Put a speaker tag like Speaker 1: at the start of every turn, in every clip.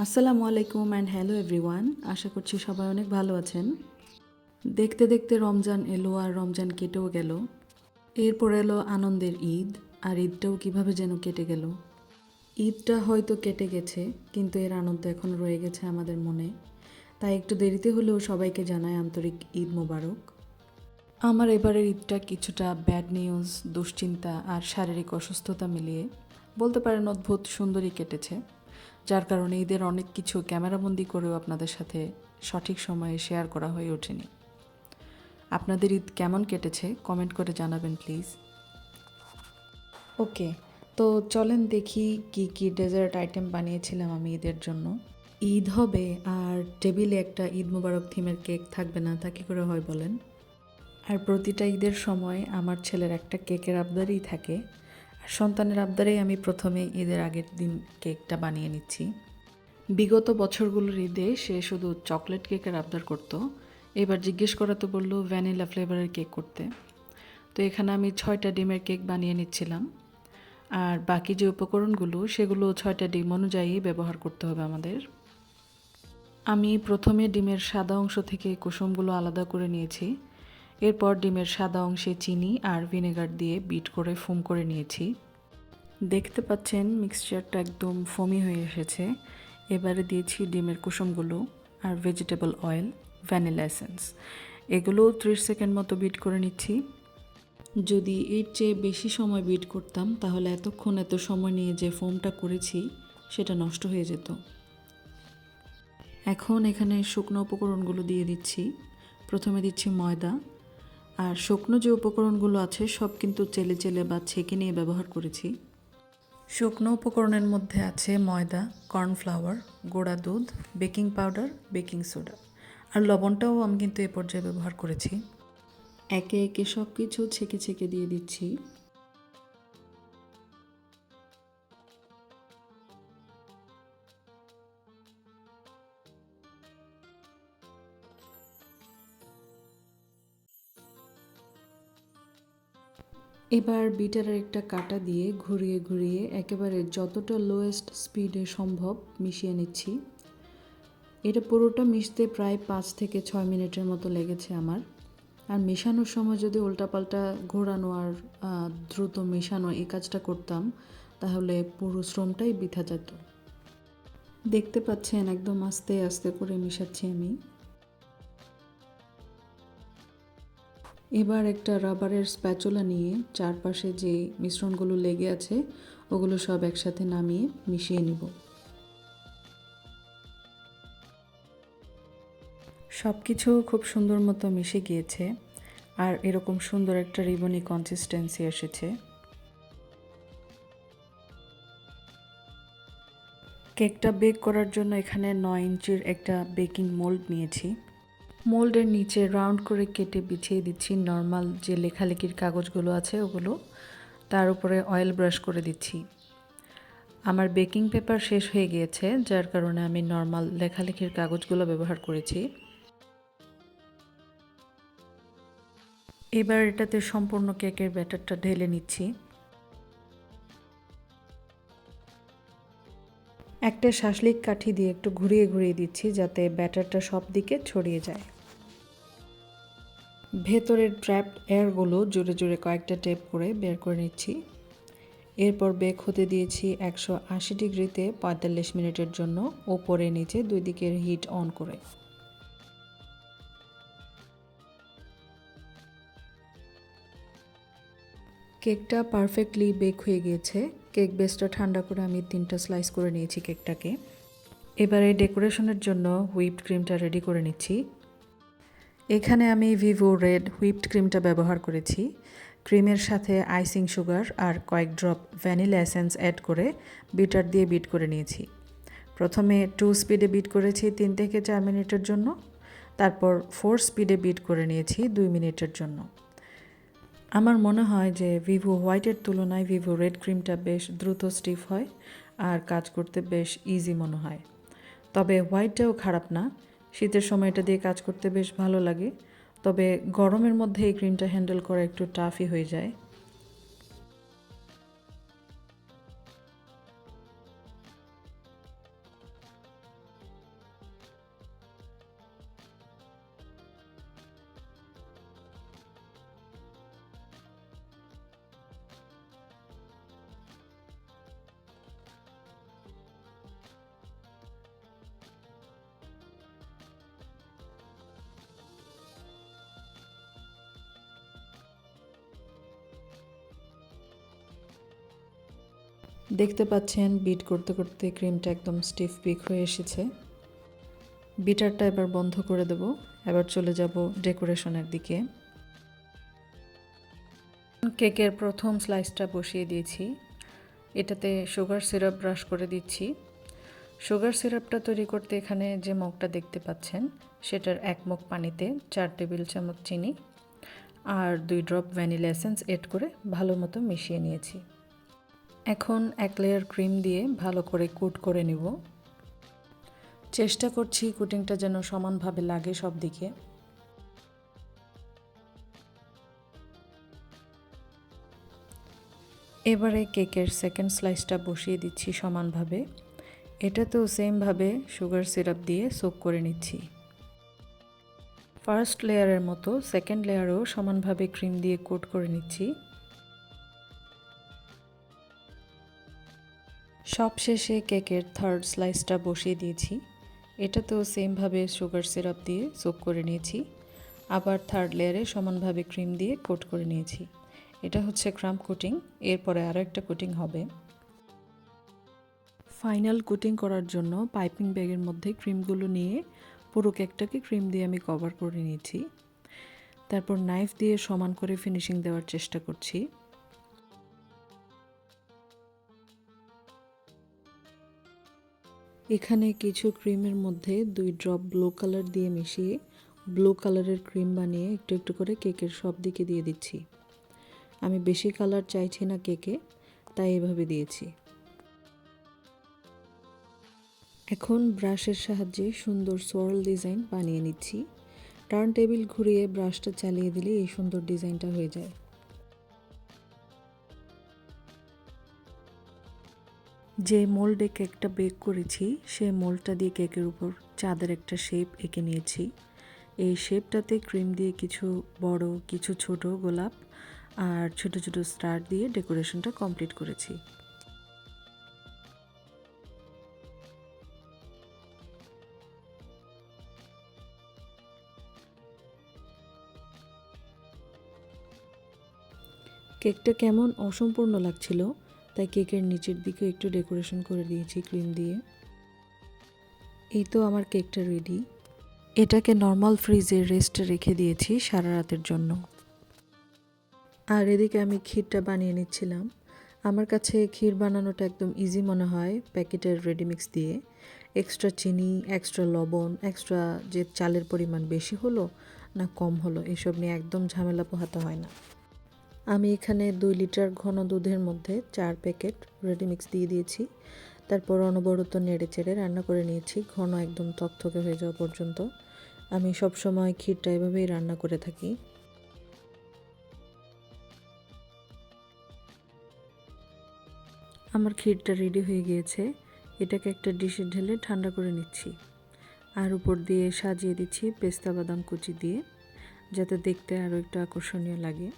Speaker 1: আসসালামু আলাইকুম and hello everyone. আশা করছি সবাই অনেক ভালো আছেন। দেখতে দেখতে রমজান এলো আর রমজান কেটেও গেল। এরপর এলো আনন্দের ঈদ, আর ঈদটাও কিভাবে যেন কেটে গেল। ঈদটা হয়তো কেটে গেছে, কিন্তু এর আনন্দ এখন রয়ে গেছে আমাদের মনে। তাই একটু দেরিতে হলেও সবাইকে জানাই আন্তরিক ঈদ মোবারক। আমার এবারের ঈদটা কিছুটা ব্যাড নিউজ, দুশ্চিন্তা আর শারীরিক অসুস্থতা মিলিয়ে বলতে পারেন অদ্ভুত সুন্দরই কেটেছে, যার কারণে ঈদের অনেক কিছু ক্যামেরাবন্দি করেও আপনাদের সাথে সঠিক সময়ে শেয়ার করা হয়ে ওঠেনি। আপনাদের ঈদ কেমন কেটেছে কমেন্ট করে জানাবেন প্লিজ। ওকে, তো চলেন দেখি কি কি ডেজার্ট আইটেম বানিয়েছিলাম আমি ঈদের জন্য। ঈদ হবে আর টেবিলে একটা ঈদ মোবারক থিমের কেক থাকবে না, তা কী করে হয় বলেন। আর প্রতিটা ঈদের সময় আমার ছেলের একটা কেকের আবদারই থাকে, আর সন্তানের আবদারেই আমি প্রথমে ঈদের আগের দিন কেকটা বানিয়ে নিচ্ছি। বিগত বছরগুলোর ঈদে সে শুধু চকলেট কেকের আবদার করত, এবার জিজ্ঞেস করাতে বলল ভ্যানিলা ফ্লেভারের কেক করতে। তো এখানে আমি 6টা ডিমের কেক বানিয়ে নিচ্ছিলাম, আর বাকি যে উপকরণগুলো সেগুলো 6টা ডিম অনুযায়ী ব্যবহার করতে হবে আমাদের। আমি প্রথমে ডিমের সাদা অংশ থেকে কুসুমগুলো আলাদা করে নিয়েছি। এরপর ডিমের সাদা অংশে চিনি আর ভিনেগার দিয়ে বিট করে ফোম করে নিয়েছি। দেখতে পাচ্ছেন মিক্সচারটা একদম ফোমি হয়ে এসেছে। এবারে দিয়েছি ডিমের কুসুমগুলো আর ভেজিটেবল অয়েল, ভ্যানিলা এসেন্স। এগুলো 30 সেকেন্ড মতো বিট করে নিচ্ছি। যদি এর চেয়ে বেশি সময় বিট করতাম তাহলে এতক্ষণ এত সময় নিয়ে যে ফোমটা করেছি সেটা নষ্ট হয়ে যেত। এখন এখানে শুকনো উপকরণগুলো দিয়ে দিচ্ছি। প্রথমে দিচ্ছি ময়দা, আর শুকনো যে উপকরণগুলো আছে সব কিন্তু চেলে চেলে বা ছেঁকে নিয়ে ব্যবহার করেছি। শুকনো উপকরণের মধ্যে আছে ময়দা, কর্নফ্লাওয়ার, গুঁড়া দুধ, বেকিং পাউডার, বেকিং সোডা, আর লবণটাও আমি কিন্তু এ পর্যায়ে ব্যবহার করেছি। একে একে সব কিছু ছেঁকে ছেঁকে দিয়ে দিচ্ছি। এবার বিটারের একটা কাঁটা দিয়ে ঘুরিয়ে ঘুরিয়ে একেবারে যতটা লোয়েস্ট স্পিডে সম্ভব মিশিয়ে নিচ্ছি। এটা পুরোটা মিশতে প্রায় 5 থেকে 6 মিনিটের মতো লেগেছে আমার। আর মেশানোর সময় যদি উল্টাপাল্টা ঘোরানো আর দ্রুত মেশানো এই কাজটা করতাম তাহলে পুরো শ্রমটাই বৃথা যেত। দেখতে পাচ্ছেন একদম আস্তে আস্তে করে মেশাচ্ছি আমি। এবার একটা রাবারের স্প্যাচুলা নিয়ে চারপাশে যে মিশ্রণগুলো লেগে আছে ওগুলো সব একসাথে নামিয়ে মিশিয়ে নিব। সব কিছু খুব সুন্দর মতো মিশে গিয়েছে, আর এরকম সুন্দর একটা রিবনি কনসিস্টেন্সি এসেছে। কেকটা বেক করার জন্য এখানে 9 ইঞ্চির একটা বেকিং মোল্ড নিয়েছি। মোল্ডের নিচে রাউন্ড করে কেটে বিছিয়ে দিচ্ছি নর্মাল যে লেখালেখির কাগজগুলো আছে ওগুলো, তার উপরে অয়েল ব্রাশ করে দিচ্ছি। আমার বেকিং পেপার শেষ হয়ে গিয়েছে, যার কারণে আমি নর্মাল লেখালেখির কাগজগুলো ব্যবহার করেছি। এবার এটাতে সম্পূর্ণ কেকের ব্যাটারটা ঢেলে নিচ্ছি। একটা শাসলিক কাঠি দিয়ে একটু ঘুরিয়ে ঘুরিয়ে দিচ্ছি যাতে ব্যাটারটা সব দিকে ছড়িয়ে যায়। ভেতরের ট্র্যাপড এয়ারগুলো জোরে জোরে কয়েকটা টেপ করে বের করে নিচ্ছি। এরপর বেক হতে দিয়েছি 180 ডিগ্রিতে 45 মিনিটের জন্য, ওপরে নিচে দুই দিকের হিট অন করে। কেকটা পারফেক্টলি বেক হয়ে গিয়েছে। কেক বেসটা ঠান্ডা করে আমি 3টা স্লাইস করে নিয়েছি কেকটাকে। এবারে ডেকোরেশনের জন্য হুইপড ক্রিমটা রেডি করে নিচ্ছি। এখানে আমি ভিভো রেড হুইপড ক্রিমটা ব্যবহার করেছি। ক্রিমের সাথে আইসিং সুগার আর কয়েক ড্রপ ভ্যানিলা এসেন্স অ্যাড করে বিটার দিয়ে বিট করে নিয়েছি। প্রথমে 2 স্পিডে বিট করেছি 3 থেকে 4 মিনিটের জন্য, তারপর 4 স্পিডে বিট করে নিয়েছি 2 মিনিটের জন্য। আমার মনে হয় যে ভিভো হোয়াইটের তুলনায় ভিভো রেড ক্রিমটা বেশ দ্রুত স্টিফ হয় আর কাজ করতে বেশ ইজি মনে হয়। তবে হোয়াইটটাও খারাপ না, শীতের সময় এটা দিয়ে কাজ করতে বেশ ভালো লাগে। তবে গরমের মধ্যে এই ক্রিমটা হ্যান্ডেল করা একটু টাফই হয়ে যায়। দেখতে পাচ্ছেন বিট করতে করতে ক্রিমটা একদম স্টিফ পিক হয়ে এসেছে। বিটারটা এবার বন্ধ করে দেব। এবার চলে যাব ডেকোরেশনের দিকে। কেকের প্রথম স্লাইসটা বসিয়ে দিয়েছি। এটাতে সুগার সিরাপ ব্রাশ করে দিচ্ছি। সুগার সিরাপটা তৈরি করতে এখানে যে মগটা দেখতে পাচ্ছেন সেটার 1 মগ পানিতে 4 টেবিল চামচ চিনি আর 2 ড্রপ ভ্যানিলা এসেন্স এড করে ভালো মতো মিশিয়ে নিয়েছি। এখন 1 লেয়ার ক্রিম দিয়ে ভালো করে কোট করে নেব। চেষ্টা করছি কোটিংটা যেন সমানভাবে লাগে সব দিকে। এবারে কেকের সেকেন্ড স্লাইসটা বসিয়ে দিচ্ছি সমানভাবে। এটাতেও সেমভাবে সুগার সিরাপ দিয়ে সোক করে নিচ্ছি। ফার্স্ট লেয়ারের মতো সেকেন্ড লেয়ারও সমানভাবে ক্রিম দিয়ে কোট করে নিচ্ছি। সবশেষে কেকের থার্ড স্লাইসটা বসিয়ে দিয়েছি। এটাতেও সেমভাবে সুগার সিরাপ দিয়ে সোক করে নিয়েছি। আবার থার্ড লেয়ারে সমানভাবে ক্রিম দিয়ে কোট করে নিয়েছি। এটা হচ্ছে ক্রাম্ব কোটিং। এরপরে আরও একটা কোটিং হবে। ফাইনাল কোটিং করার জন্য পাইপিং ব্যাগের মধ্যে ক্রিমগুলো নিয়ে পুরো কেকটাকে ক্রিম দিয়ে আমি কভার করে নিয়েছি। তারপর নাইফ দিয়ে সমান করে ফিনিশিং দেওয়ার চেষ্টা করছি। এখানে কিছু ক্রিমের মধ্যে 2 ড্রপ ব্লু কালার দিয়ে মিশিয়ে ব্লু কালারের ক্রিম বানিয়ে একটু একটু করে কেকের সব দিকে দিয়ে দিচ্ছি। আমি বেশি কালার চাইছি না কেকে, তাই এভাবে দিয়েছি। এখন ব্রাশের সাহায্যে সুন্দর সোয়ার্ল ডিজাইন বানিয়ে নিচ্ছি। টার্ন টেবিল ঘুরিয়ে ব্রাশটা চালিয়ে দিলে এই সুন্দর ডিজাইনটা হয়ে যায়। যে মোল্ডে কেকটা বেক করেছি সে মোল্ডটা দিয়ে কেকের উপর চাঁদের একটা শেপ এঁকে নিয়েছি। এই শেপটাতে ক্রিম দিয়ে কিছু বড় কিছু ছোট গোলাপ আর ছোট ছোট স্টার দিয়ে ডেকোরেশনটা কমপ্লিট করেছি। কেকটা কেমন অসম্পূর্ণ লাগছিল, তাই কেকের নিচের দিকে একটু ডেকোরেশন করে দিয়েছি ক্রিম দিয়ে। এই তো আমার কেকটা রেডি। এটাকে নর্মাল ফ্রিজে রেস্টে রেখে দিয়েছি সারা রাতের জন্য। আর এদিকে আমি ক্ষীরটা বানিয়ে নিচ্ছিলাম। আমার কাছে ক্ষীর বানানোটা একদম ইজি মনে হয় প্যাকেটের রেডিমিক্স দিয়ে। এক্সট্রা চিনি, এক্সট্রা লবণ, এক্সট্রা যে চালের পরিমাণ বেশি হলো না কম হলো এসব নিয়ে একদম ঝামেলা পোহাতে হয় না। আমি এখানে 2 লিটার ঘন দুধের মধ্যে 4 প্যাকেট রেডিমিক্স দিয়ে দিয়েছি। তারপর অনবরত নেড়ে চেড়ে রান্না করে নিয়েছি ঘন একদম থকথকে হয়ে যাওয়া পর্যন্ত। আমি সবসময় ক্ষীরটা এভাবেই রান্না করে থাকি। আমার ক্ষীরটা রেডি হয়ে গিয়েছে। এটাকে একটা ডিশে ঢেলে ঠান্ডা করে নিচ্ছি। আর উপর দিয়ে সাজিয়ে দিচ্ছি পেস্তা বাদাম কুচি দিয়ে, যাতে দেখতে আরও একটু আকর্ষণীয় লাগে।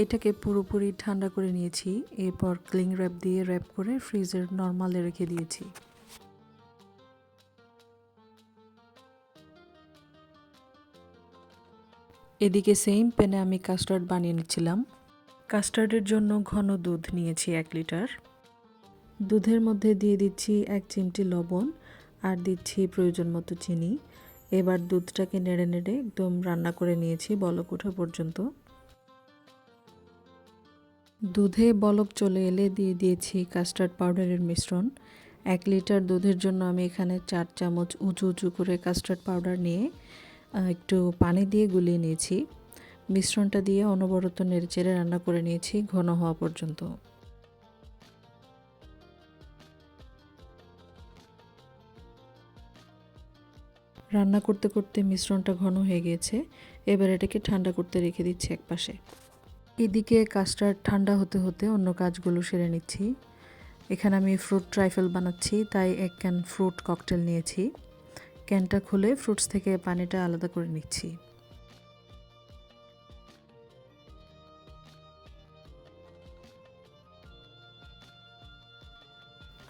Speaker 1: এটাকে পুরোপুরি ঠান্ডা করে নিয়েছি। এরপর ক্লিং র্যাপ দিয়ে র্যাপ করে ফ্রিজের নরমালে রেখে দিয়েছি। এদিকে সেম প্যানে আমি কাস্টার্ড বানিয়ে নিচ্ছিলাম। কাস্টার্ডের জন্য ঘন দুধ নিয়েছি 1 লিটার। দুধের মধ্যে দিয়ে দিচ্ছি 1 চিমটি লবণ আর দিচ্ছি প্রয়োজন মতো চিনি। এবার দুধটাকে নেড়ে নেড়ে একদম রান্না করে নিয়েছি বলক ওঠা পর্যন্ত। দুধে বলক চলে এলে দিয়ে দিয়েছি কাস্টার্ড পাউডারের মিশ্রণ। 1 লিটার দুধের জন্য আমি এখানে 4 চামচ উঁচু উঁচু করে কাস্টার্ড পাউডার নিয়ে একটু পানি দিয়ে গুলিয়ে নিয়েছি। মিশ্রণটা দিয়ে অনবরত নেড়েচেড়ে রান্না করে নিয়েছি ঘন হওয়া পর্যন্ত। রান্না করতে করতে মিশ্রণটা ঘন হয়ে গিয়েছে। এবার এটাকে ঠান্ডা করতে রেখে দিচ্ছি একপাশে। এদিকে কাস্টার্ড ঠান্ডা হতে হতে অন্য কাজগুলো সেরে নিচ্ছি। এখানে আমি ফ্রুট ট্রাইফেল বানাচ্ছি, তাই 1 ক্যান ফ্রুট ককটেল নিয়েছি। ক্যানটা খুলে ফ্রুটস থেকে পানিটা আলাদা করে নিচ্ছি।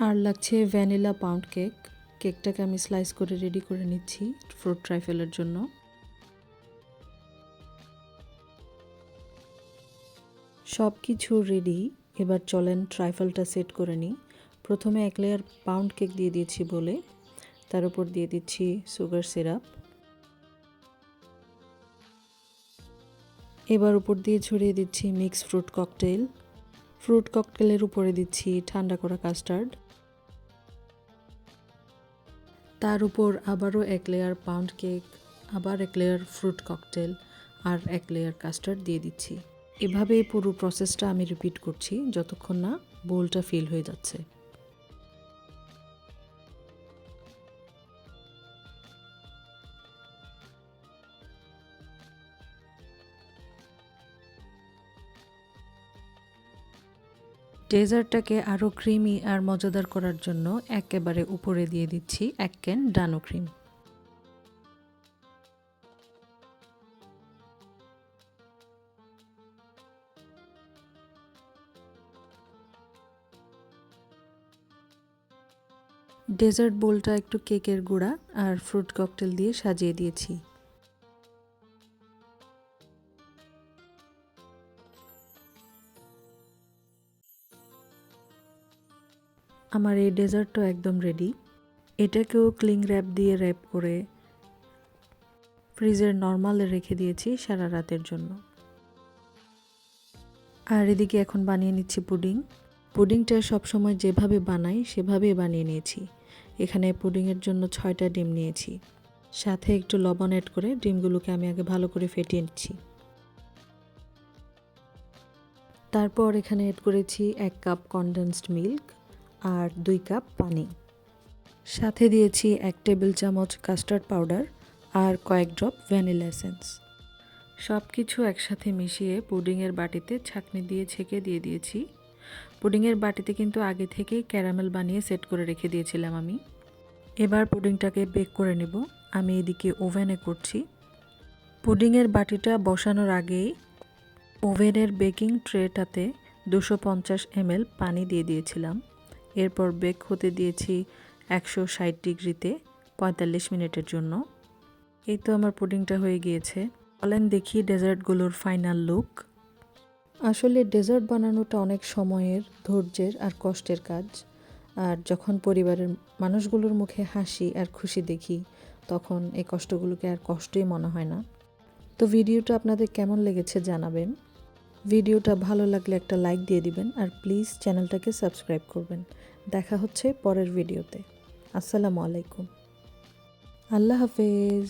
Speaker 1: আর লাগছে ভ্যানিলা পাউন্ড কেক। কেকটাকে আমি স্লাইস করে রেডি করে নিচ্ছি ফ্রুট ট্রাইফেলের জন্য। সব কিছু রেডি। এবার চলেন ট্রাইফলটা সেট করে নিই। প্রথমে 1 লেয়ার পাউন্ড কেক দিয়ে দিয়েছি বলে তার উপর দিয়ে দিচ্ছি সুগার সিরাপ। এবার উপর দিয়ে ছড়িয়ে দিচ্ছি মিক্স ফ্রুট ককটেল। ফ্রুট ককটেলের উপরে দিচ্ছি ঠান্ডা করা কাস্টার্ড। তার উপর আবারও 1 লেয়ার পাউন্ড কেক, আবার 1 লেয়ার ফ্রুট ককটেল আর 1 লেয়ার কাস্টার্ড দিয়ে দিচ্ছি। এভাবে পুরো প্রসেসটা আমি রিপিট করছি যতক্ষণ না বোলটা ফিল হয়ে যাচ্ছে। ডেজার্টটাকে আরও ক্রিমি আর মজাদার করার জন্য একেবারে উপরে দিয়ে দিচ্ছি 1 ক্যান ডানো ক্রিম। ডেজার্ট বোলটা একটু কেকের গুঁড়া আর ফ্রুট ককটেল দিয়ে সাজিয়ে দিয়েছি। আমার এই ডেজার্টটা একদম রেডি। এটাকেও ক্লিং র্যাপ দিয়ে র্যাপ করে ফ্রিজের নর্মালে রেখে দিয়েছি সারা রাতের জন্য। আর এদিকে এখন বানিয়ে নিচ্ছি পুডিং। পুডিংটা সবসময় যেভাবে বানাই সেভাবেই বানিয়ে নিয়েছি। এখানে পুডিংয়ের জন্য 6টা ডিম নিয়েছি, সাথে একটু লবণ অ্যাড করে ডিমগুলোকে আমি আগে ভালো করে ফেটিয়ে নিচ্ছি। তারপর এখানে অ্যাড করেছি 1 কাপ কনডেন্সড মিল্ক আর 2 কাপ পানি, সাথে দিয়েছি 1 টেবিল চামচ কাস্টার্ড পাউডার আর কয়েক ড্রপ ভ্যানিলা এসেন্স। সব কিছু একসাথে মিশিয়ে পুডিংয়ের বাটিতে ছাঁকনি দিয়ে ছেঁকে দিয়ে দিয়েছি। পুডিংয়ের বাটিতে কিন্তু আগে থেকেই ক্যারামেল বানিয়ে সেট করে রেখে দিয়েছিলাম আমি। এবার পুডিংটাকে বেক করে নেব। আমি এদিকে ওভেনে করছি। পুডিংয়ের বাটিটা বসানোর আগেই ওভেনের বেকিং ট্রেটাতে 250 ml পানি দিয়ে দিয়েছিলাম। এরপর বেক হতে দিয়েছি 160 ডিগ্রিতে 45 মিনিটের জন্য। এই তো আমার পুডিংটা হয়ে গিয়েছে। চলেন দেখি ডেজার্টগুলোর ফাইনাল লুক। আসলে ডেজার্ট বানানোটা অনেক সময়ের, ধৈর্যের আর কষ্টের কাজ। আর যখন পরিবারের মানুষগুলোর মুখে হাসি আর খুশি দেখি তখন এই কষ্টগুলোকে আর কষ্টই মনে হয় না। তো ভিডিওটা আপনাদের কেমন লেগেছে জানাবেন। ভিডিওটা ভালো লাগলে একটা লাইক দিয়ে দিবেন আর প্লিজ চ্যানেলটাকে সাবস্ক্রাইব করবেন। দেখা হচ্ছে পরের ভিডিওতে। আসসালামু আলাইকুম। আল্লাহ হাফেজ।